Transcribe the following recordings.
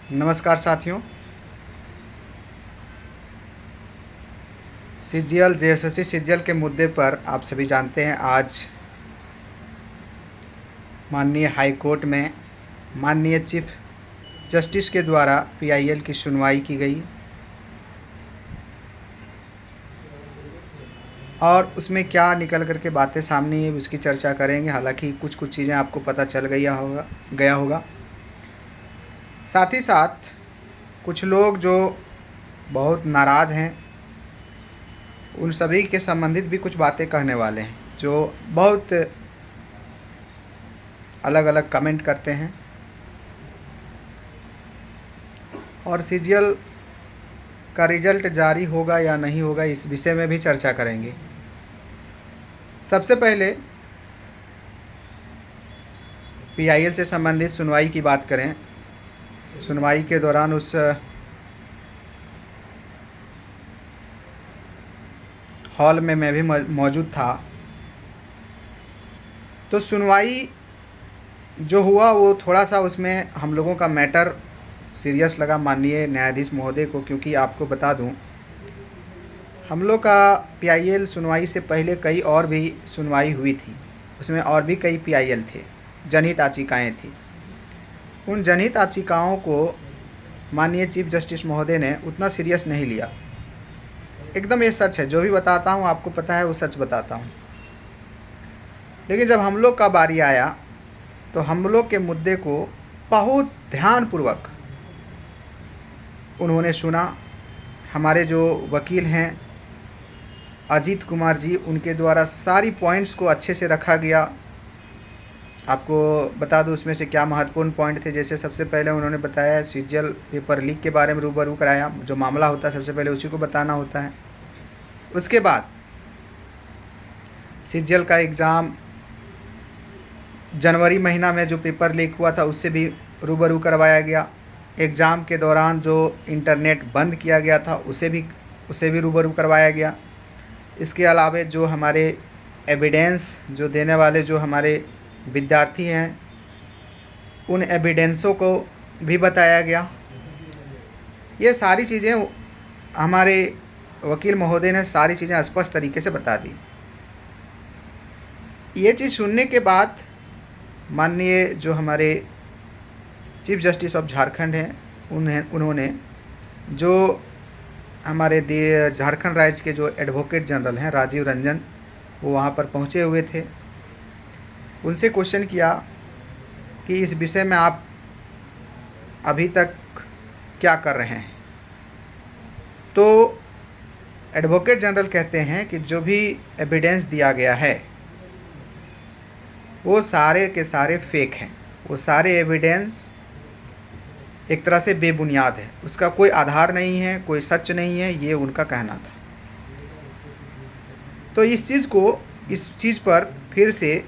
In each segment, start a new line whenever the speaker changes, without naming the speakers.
नमस्कार साथियों। CGL JSSC CGL के मुद्दे पर आप सभी जानते हैं आज माननीय हाई कोर्ट में माननीय चीफ जस्टिस के द्वारा पीआईएल की सुनवाई की गई और उसमें क्या निकल कर के बातें सामने आई उसकी चर्चा करेंगे। हालांकि कुछ चीज़ें आपको पता चल गया होगा। साथ ही साथ कुछ लोग जो बहुत नाराज़ हैं उन सभी के संबंधित भी कुछ बातें कहने वाले हैं, जो बहुत अलग अलग कमेंट करते हैं और सीजीएल का रिजल्ट जारी होगा या नहीं होगा इस विषय में भी चर्चा करेंगे। सबसे पहले पीआईएल से संबंधित सुनवाई की बात करें। सुनवाई के दौरान उस हॉल में मैं भी मौजूद था। तो सुनवाई जो हुआ वो थोड़ा सा उसमें हम लोगों का मैटर सीरियस लगा माननीय न्यायाधीश महोदय को, क्योंकि आपको बता दूं हम लोग का पीआईएल सुनवाई से पहले कई और भी सुनवाई हुई थी, उसमें और भी कई पीआईएल थे, जनहित याचिकाएँ थी। उन जनहित याचिकाओं को माननीय चीफ जस्टिस महोदय ने उतना सीरियस नहीं लिया। एकदम ये सच है, जो भी बताता हूँ आपको पता है वो सच बताता हूँ। लेकिन जब हम लोग का बारी आया तो हम लोग के मुद्दे को बहुत ध्यानपूर्वक उन्होंने सुना। हमारे जो वकील हैं अजीत कुमार जी, उनके द्वारा सारी पॉइंट्स को अच्छे से रखा गया। आपको बता दूं उसमें से क्या महत्वपूर्ण पॉइंट थे। जैसे सबसे पहले उन्होंने बताया सीजीएल पेपर लीक के बारे में रूबरू कराया। जो मामला होता है सबसे पहले उसी को बताना होता है। उसके बाद सीजीएल का एग्ज़ाम जनवरी महीना में जो पेपर लीक हुआ था उससे भी रूबरू करवाया गया। एग्ज़ाम के दौरान जो इंटरनेट बंद किया गया था उसे भी रूबरू करवाया गया। इसके अलावा जो हमारे एविडेंस जो देने वाले जो हमारे विद्यार्थी हैं उन एविडेंसों को भी बताया गया। ये सारी चीज़ें हमारे वकील महोदय ने सारी चीज़ें स्पष्ट तरीके से बता दी। ये चीज़ सुनने के बाद माननीय जो हमारे चीफ जस्टिस ऑफ झारखंड हैं उन्होंने जो हमारे झारखंड राज्य के जो एडवोकेट जनरल हैं राजीव रंजन, वो वहाँ पर पहुँचे हुए थे। उनसे क्वेश्चन किया कि इस विषय में आप अभी तक क्या कर रहे हैं। तो एडवोकेट जनरल कहते हैं कि जो भी एविडेंस दिया गया है वो सारे के सारे फेक हैं, वो सारे एविडेंस एक तरह से बेबुनियाद है, उसका कोई आधार नहीं है, कोई सच नहीं है, ये उनका कहना था। तो इस चीज़ पर फिर से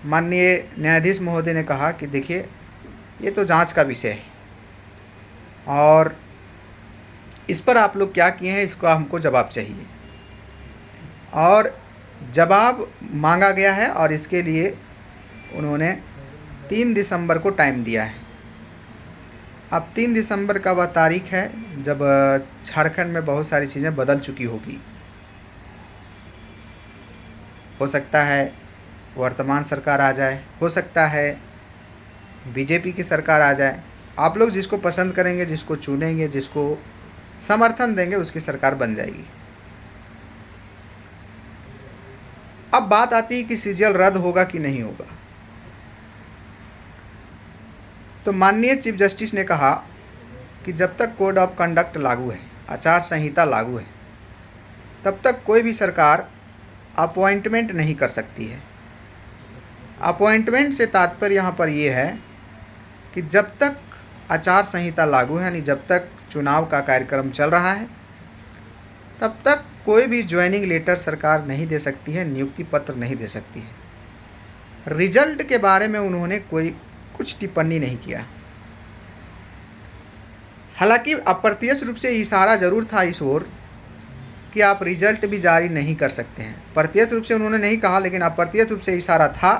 माननीय न्यायाधीश महोदय ने कहा कि देखिए ये तो जांच का विषय है और इस पर आप लोग क्या किए हैं इसका हमको जवाब चाहिए। और जवाब मांगा गया है और इसके लिए उन्होंने 3 दिसंबर को टाइम दिया है। अब 3 दिसंबर का वह तारीख है जब झारखंड में बहुत सारी चीज़ें बदल चुकी होगी। हो सकता है वर्तमान सरकार आ जाए, हो सकता है बीजेपी की सरकार आ जाए। आप लोग जिसको पसंद करेंगे, जिसको चुनेंगे, जिसको समर्थन देंगे उसकी सरकार बन जाएगी। अब बात आती है कि सीजीएल रद्द होगा कि नहीं होगा। तो माननीय चीफ जस्टिस ने कहा कि जब तक कोड ऑफ कंडक्ट लागू है, आचार संहिता लागू है, तब तक कोई भी सरकार अपॉइंटमेंट नहीं कर सकती है। अपॉइंटमेंट से तात्पर्य यहाँ पर ये है कि जब तक आचार संहिता लागू है, यानी जब तक चुनाव का कार्यक्रम चल रहा है, तब तक कोई भी ज्वाइनिंग लेटर सरकार नहीं दे सकती है, नियुक्ति पत्र नहीं दे सकती है। रिजल्ट के बारे में उन्होंने कुछ टिप्पणी नहीं किया। हालांकि अप्रत्यक्ष रूप से इशारा जरूर था इस ओर कि आप रिजल्ट भी जारी नहीं कर सकते हैं। प्रत्यक्ष रूप से उन्होंने नहीं कहा, लेकिन अप्रत्यक्ष रूप से इशारा था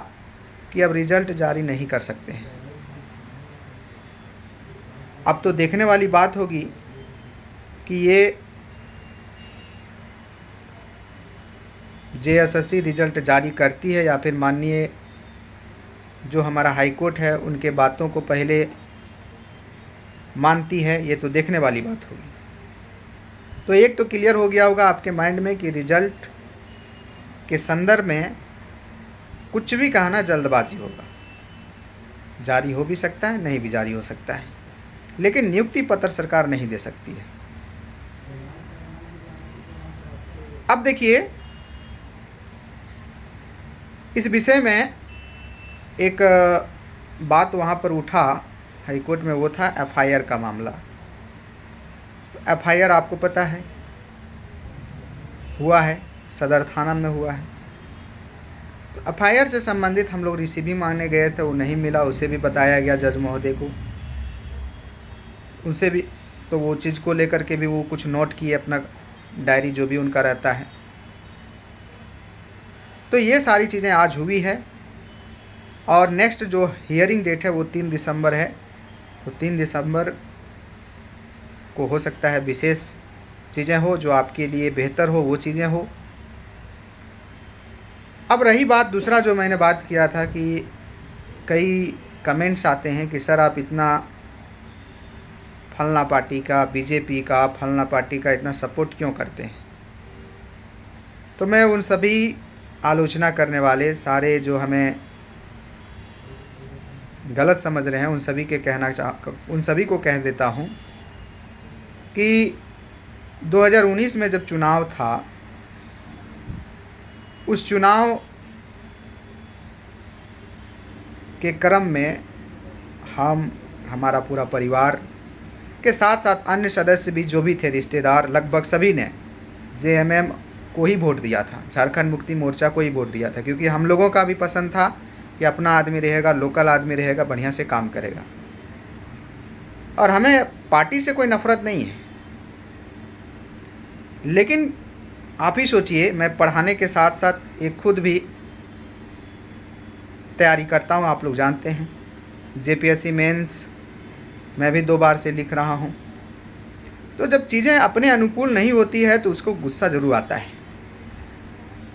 कि अब रिजल्ट जारी नहीं कर सकते हैं। अब तो देखने वाली बात होगी कि ये जेएसएससी रिजल्ट जारी करती है या फिर माननीय जो हमारा हाई कोर्ट है उनके बातों को पहले मानती है। ये तो देखने वाली बात होगी। तो एक तो क्लियर हो गया होगा आपके माइंड में कि रिजल्ट के संदर्भ में कुछ भी कहना जल्दबाजी होगा। जारी हो भी सकता है, नहीं भी जारी हो सकता है, लेकिन नियुक्ति पत्र सरकार नहीं दे सकती है। अब देखिए, इस विषय में एक बात वहाँ पर उठा हाईकोर्ट में, वो था एफआईआर का मामला। तो एफआईआर आपको पता है हुआ है, सदर थाना में हुआ है। तो एफआईआर से संबंधित हम लोग रिसीवी मांगने गए थे, वो नहीं मिला। उसे भी बताया गया जज महोदय को, उनसे भी तो वो चीज़ को लेकर के भी वो कुछ नोट किए, अपना डायरी जो भी उनका रहता है। तो ये सारी चीज़ें आज हुई है और नेक्स्ट जो हियरिंग डेट है वो 3 दिसंबर है। तो 3 दिसंबर को हो सकता है विशेष चीज़ें हो, जो आपके लिए बेहतर हो वो चीज़ें हो। अब रही बात दूसरा जो मैंने बात किया था कि कई कमेंट्स आते हैं कि सर आप इतना फलना पार्टी का, बीजेपी का, फलना पार्टी का इतना सपोर्ट क्यों करते हैं। तो मैं उन सभी आलोचना करने वाले सारे जो हमें गलत समझ रहे हैं उन सभी को कह देता हूं कि 2019 में जब चुनाव था, उस चुनाव के क्रम में हमारा पूरा परिवार के साथ साथ अन्य सदस्य भी जो भी थे, रिश्तेदार, लगभग सभी ने जेएमएम को ही वोट दिया था, झारखंड मुक्ति मोर्चा को ही वोट दिया था, क्योंकि हम लोगों का भी पसंद था कि अपना आदमी रहेगा, लोकल आदमी रहेगा, बढ़िया से काम करेगा। और हमें पार्टी से कोई नफरत नहीं है, लेकिन आप ही सोचिए, मैं पढ़ाने के साथ साथ एक खुद भी तैयारी करता हूँ, आप लोग जानते हैं। जेपीएससी मेंस मैं भी 2 बार से लिख रहा हूँ। तो जब चीज़ें अपने अनुकूल नहीं होती है तो उसको गुस्सा ज़रूर आता है।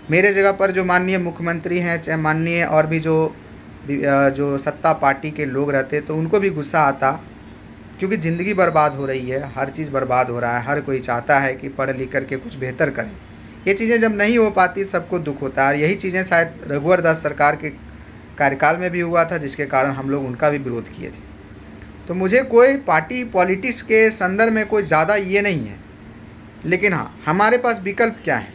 मेरे जगह पर जो माननीय मुख्यमंत्री हैं, चाहे माननीय और भी जो सत्ता पार्टी के लोग रहते, तो उनको भी गुस्सा आता, क्योंकि ज़िंदगी बर्बाद हो रही है, हर चीज़ बर्बाद हो रहा है। हर कोई चाहता है कि पढ़ लिख करके कुछ बेहतर करें। ये चीज़ें जब नहीं हो पाती सबको दुख होता है। यही चीज़ें शायद रघुवर दास सरकार के कार्यकाल में भी हुआ था, जिसके कारण हम लोग उनका भी विरोध किए थे। तो मुझे कोई पार्टी पॉलिटिक्स के संदर्भ में कोई ज़्यादा ये नहीं है, लेकिन हाँ, हमारे पास विकल्प क्या है।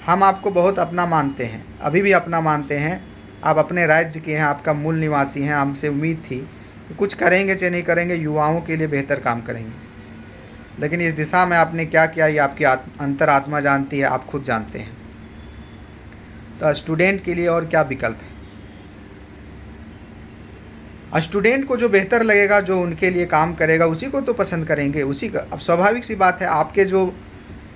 हम आपको बहुत अपना मानते हैं, अभी भी अपना मानते हैं। आप अपने राज्य के हैं, आपका मूल निवासी हैं। हमसे उम्मीद थी कि कुछ करेंगे चाहे नहीं करेंगे, युवाओं के लिए बेहतर काम करेंगे, लेकिन इस दिशा में आपने क्या किया ये आपकी अंतरात्मा जानती है, आप खुद जानते हैं। तो स्टूडेंट के लिए और क्या विकल्प है। स्टूडेंट को जो बेहतर लगेगा, जो उनके लिए काम करेगा, उसी को तो पसंद करेंगे, उसी का। अब स्वाभाविक सी बात है,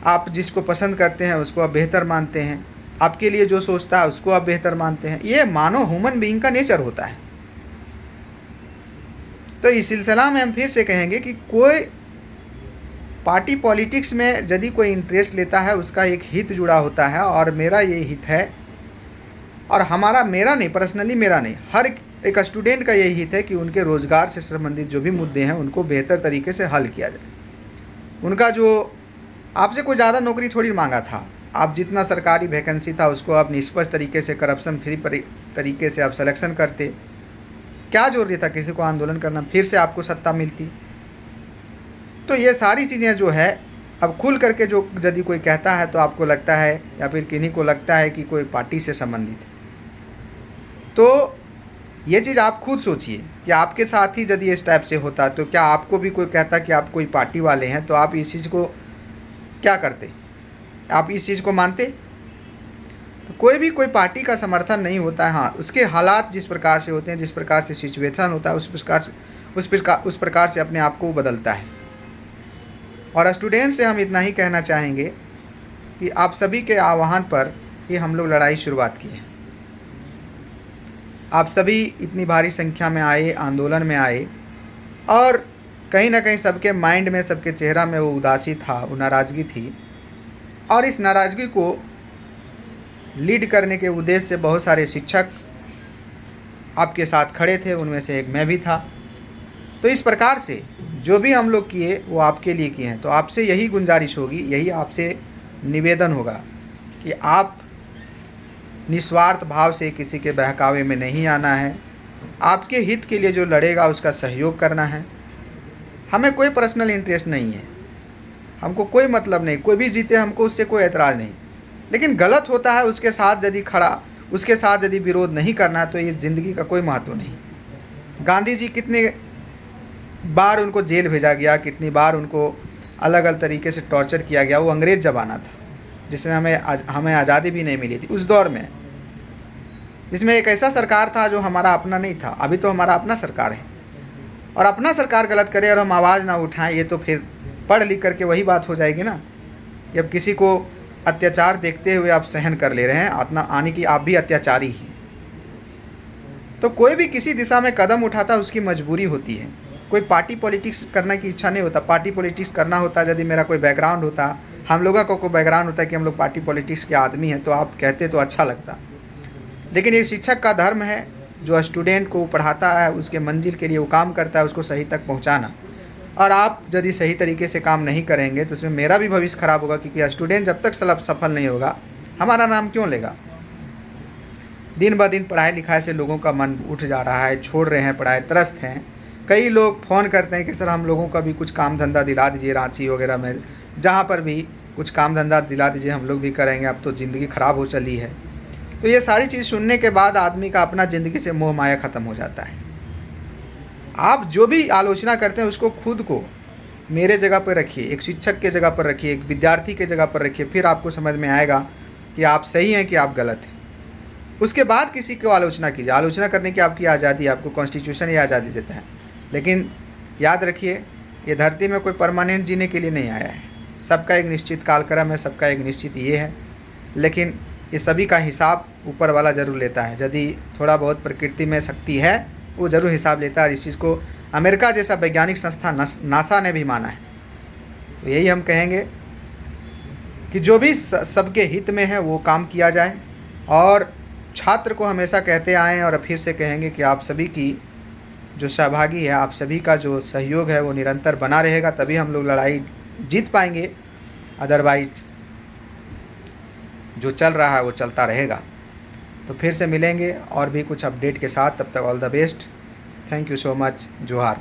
आप जिसको पसंद करते हैं उसको आप बेहतर मानते हैं, आपके लिए जो सोचता है उसको आप बेहतर मानते हैं। ये मानव ह्यूमन बीइंग का नेचर होता है। तो इस सिलसिला में हम फिर से कहेंगे कि कोई पार्टी पॉलिटिक्स में यदि कोई इंटरेस्ट लेता है, उसका एक हित जुड़ा होता है, और मेरा ये हित है। और मेरा नहीं, पर्सनली मेरा नहीं, हर एक स्टूडेंट का यही हित है कि उनके रोज़गार से संबंधित जो भी मुद्दे हैं उनको बेहतर तरीके से हल किया जाए। उनका जो आपसे कोई ज़्यादा नौकरी थोड़ी मांगा था, आप जितना सरकारी वैकेंसी था उसको आप निष्पक्ष तरीके से, करप्शन फ्री तरीके से आप सिलेक्शन करते। क्या जरूरी था किसी को आंदोलन करना, फिर से आपको सत्ता मिलती। तो ये सारी चीज़ें जो है, अब खुल करके जो यदि कोई कहता है तो आपको लगता है या फिर किन्हीं को लगता है कि कोई पार्टी से संबंधित है। तो ये चीज़ आप खुद सोचिए कि आपके साथ ही यदि इस टाइप से होता तो क्या आपको भी कोई कहता कि आप कोई पार्टी वाले हैं, तो आप इस चीज़ को क्या करते, आप इस चीज़ को मानते। तो कोई पार्टी का समर्थन नहीं होता है। हाँ, उसके हालात जिस प्रकार से होते हैं, जिस प्रकार से सिचुएशन होता है, उस प्रकार से अपने आप को बदलता है। और स्टूडेंट से हम इतना ही कहना चाहेंगे कि आप सभी के आह्वान पर ही हम लोग लड़ाई शुरुआत की है। आप सभी इतनी भारी संख्या में आए, आंदोलन में आए, और कहीं ना कहीं सबके माइंड में, सबके चेहरा में वो उदासी था, वो नाराज़गी थी। और इस नाराज़गी को लीड करने के उद्देश्य से बहुत सारे शिक्षक आपके साथ खड़े थे, उनमें से एक मैं भी था। तो इस प्रकार से जो भी हम लोग किए वो आपके लिए किए हैं। तो आपसे यही गुंजारिश होगी, यही आपसे निवेदन होगा कि आप निस्वार्थ भाव से किसी के बहकावे में नहीं आना है। आपके हित के लिए जो लड़ेगा उसका सहयोग करना है। हमें कोई पर्सनल इंटरेस्ट नहीं है, हमको कोई मतलब नहीं, कोई भी जीते हमको उससे कोई एतराज़ नहीं। लेकिन गलत होता है उसके साथ यदि खड़ा, उसके साथ यदि विरोध नहीं करना तो ये ज़िंदगी का कोई महत्व नहीं। गांधी जी कितने बार उनको जेल भेजा गया, कितनी बार उनको अलग अलग तरीके से टॉर्चर किया गया। वो अंग्रेज़ ज़माना था जिसमें हमें आज़ादी भी नहीं मिली थी उस दौर में, जिसमें एक ऐसा सरकार था जो हमारा अपना नहीं था। अभी तो हमारा अपना सरकार है, और अपना सरकार गलत करे और हम आवाज़ ना उठाएं, ये तो फिर पढ़ लिख करके वही बात हो जाएगी ना कि अब किसी को अत्याचार देखते हुए आप सहन कर ले रहे हैं, अपना आने की आप भी अत्याचारी हैं। तो कोई भी किसी दिशा में कदम उठाता है उसकी मजबूरी होती है। कोई पार्टी पॉलिटिक्स करने की इच्छा नहीं होता। पार्टी पॉलिटिक्स करना होता यदि मेरा कोई बैकग्राउंड होता, हम लोगों का कोई बैकग्राउंड होता कि हम लोग पार्टी पॉलिटिक्स के आदमी हैं, तो आप कहते तो अच्छा लगता। लेकिन ये शिक्षक का धर्म है, जो स्टूडेंट को पढ़ाता है उसके मंजिल के लिए वो काम करता है, उसको सही तक पहुंचाना। और आप यदि सही तरीके से काम नहीं करेंगे तो उसमें मेरा भी भविष्य खराब होगा, क्योंकि स्टूडेंट जब तक सफल नहीं होगा हमारा नाम क्यों लेगा। दिन ब दिन पढ़ाई लिखाई से लोगों का मन उठ जा रहा है, छोड़ रहे हैं पढ़ाई, त्रस्त हैं। कई लोग फ़ोन करते हैं कि सर हम लोगों का भी कुछ काम धंधा दिला दीजिए, रांची वगैरह में जहाँ पर भी कुछ काम धंधा दिला दीजिए, हम लोग भी करेंगे, अब तो ज़िंदगी ख़राब हो चली है। तो ये सारी चीज़ सुनने के बाद आदमी का अपना ज़िंदगी से मोह माया ख़त्म हो जाता है। आप जो भी आलोचना करते हैं उसको खुद को मेरे जगह पर रखिए, एक शिक्षक के जगह पर रखिए, एक विद्यार्थी के जगह पर रखिए, फिर आपको समझ में आएगा कि आप सही हैं कि आप गलत हैं। उसके बाद किसी को आलोचना कीजिए। आलोचना करने की आपकी आज़ादी, आपको कॉन्स्टिट्यूशन ही आज़ादी देता है। लेकिन याद रखिए, ये धरती में कोई परमानेंट जीने के लिए नहीं आया है। सबका एक निश्चित कालक्रम है, सबका एक निश्चित ये है। लेकिन ये सभी का हिसाब ऊपर वाला ज़रूर लेता है। यदि थोड़ा बहुत प्रकृति में शक्ति है वो ज़रूर हिसाब लेता है। इस चीज़ को अमेरिका जैसा वैज्ञानिक संस्था नासा ने भी माना है। तो यही हम कहेंगे कि जो भी सबके हित में है वो काम किया जाए। और छात्र को हमेशा कहते आएँ और फिर से कहेंगे कि आप सभी की जो सहभागी है, आप सभी का जो सहयोग है वो निरंतर बना रहेगा, तभी हम लोग लड़ाई जीत पाएंगे। अदरवाइज जो चल रहा है वो चलता रहेगा। तो फिर से मिलेंगे और भी कुछ अपडेट के साथ। तब तक all the best. Thank you so much. जोहार।